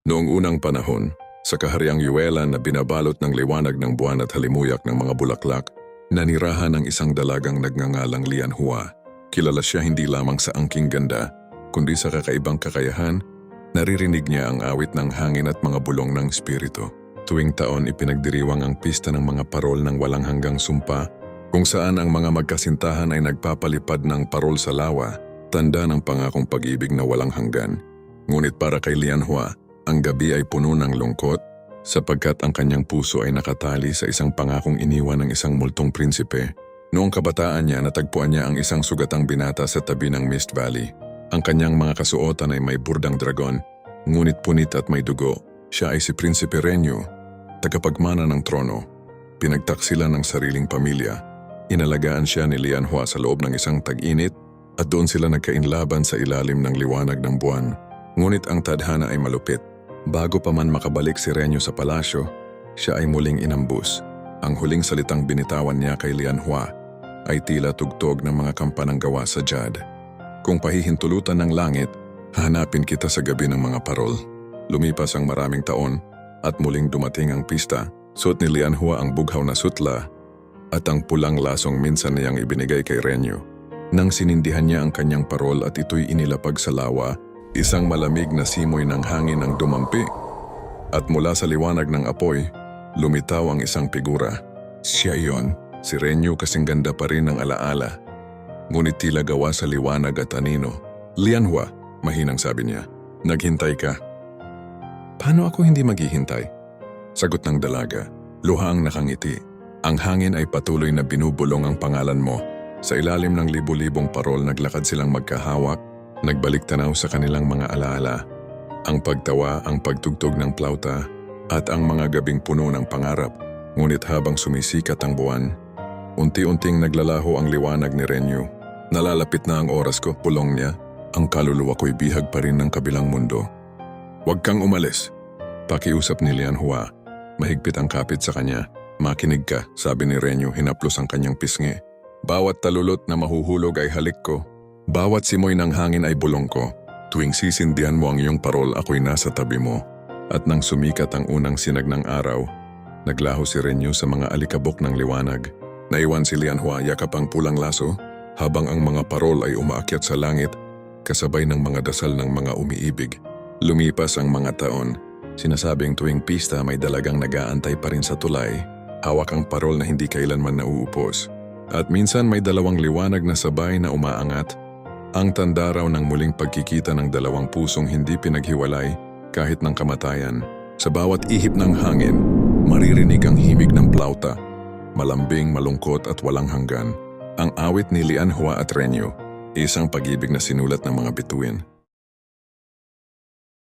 Noong unang panahon, sa kahariang Yuelan na binabalot ng liwanag ng buwan at halimuyak ng mga bulaklak, nanirahan ang isang dalagang nagngangalang Lianhua. Kilala siya hindi lamang sa angking ganda, kundi sa kakaibang kakayahan. Naririnig niya ang awit ng hangin at mga bulong ng espiritu. Tuwing taon ipinagdiriwang ang pista ng mga parol ng walang hanggang sumpa, kung saan ang mga magkasintahan ay nagpapalipad ng parol sa lawa, tanda ng pangakong pag-ibig na walang hanggan. Ngunit para kay Lianhua, ang gabi ay puno ng lungkot, sapagkat ang kanyang puso ay nakatali sa isang pangakong iniwan ng isang multong prinsipe. Noong kabataan niya, natagpuan niya ang isang sugatang binata sa tabi ng Mist Valley. Ang kanyang mga kasuotan ay may burdang dragon, ngunit punit at may dugo. Siya ay si Prinsipe Renyu, tagapagmana ng trono. Pinagtaksila ng sariling pamilya. Inalagaan siya ni Lianhua sa loob ng isang tag-init at doon sila nagkainlaban sa ilalim ng liwanag ng buwan. Ngunit ang tadhana ay malupit. Bago pa man makabalik si Renyu sa palasyo, siya ay muling inambus. Ang huling salitang binitawan niya kay Lianhua ay tila tugtog ng mga kampanang gawa sa jad. Kung pahihintulutan ng langit, hahanapin kita sa gabi ng mga parol. Lumipas ang maraming taon at muling dumating ang pista. Suot ni Lianhua ang bughaw na sutla at ang pulang lasong minsan niyang ibinigay kay Renyu. Nang sinindihan niya ang kanyang parol at ito'y inilapag sa lawa, isang malamig na simoy ng hangin ang dumampi. At mula sa liwanag ng apoy, lumitaw ang isang figura. Siya iyon, si Renyu, kasing ganda pa rin ng alaala. Ngunit tila gawa sa liwanag at anino. Lianhua, mahinang sabi niya, naghintay ka. Paano ako hindi maghihintay? Sagot ng dalaga, luhang nakangiti. Ang hangin ay patuloy na binubulong ang pangalan mo. Sa ilalim ng libu-libong parol naglakad silang magkahawak, nagbalik tanaw sa kanilang mga alaala. Ang pagtawa, ang pagtugtog ng plauta, at ang mga gabing puno ng pangarap. Ngunit habang sumisikat ang buwan, unti-unting naglalaho ang liwanag ni Renyu. Nalalapit na ang oras ko, pulong niya. Ang kaluluwa ko'y bihag pa rin ng kabilang mundo. Huwag kang umalis, pakiusap ni Lianhua. Mahigpit ang kapit sa kanya. Makinig ka, sabi ni Renyu, hinaplos ang kanyang pisngi. Bawat talulot na mahuhulog ay halik ko. Bawat simoy ng hangin ay bulong ko. Tuwing sisindihan mo ang iyong parol, ako'y nasa tabi mo. At nang sumikat ang unang sinag ng araw, naglaho si Renyu sa mga alikabok ng liwanag. Naiwan si Lianhua yakap ang pulang laso, habang ang mga parol ay umaakyat sa langit, kasabay ng mga dasal ng mga umiibig. Lumipas ang mga taon. Sinasabing tuwing pista may dalagang nag-aantay pa rin sa tulay, hawak ang parol na hindi kailanman nauupos. At minsan may dalawang liwanag na sabay na umaangat, ang tanda raw ng muling pagkikita ng dalawang pusong hindi pinaghiwalay kahit ng kamatayan. Sa bawat ihip ng hangin, maririnig ang himig ng plauta, malambing, malungkot at walang hanggan. Ang awit ni Lianhua at Renyu, isang pag-ibig na sinulat ng mga bituin.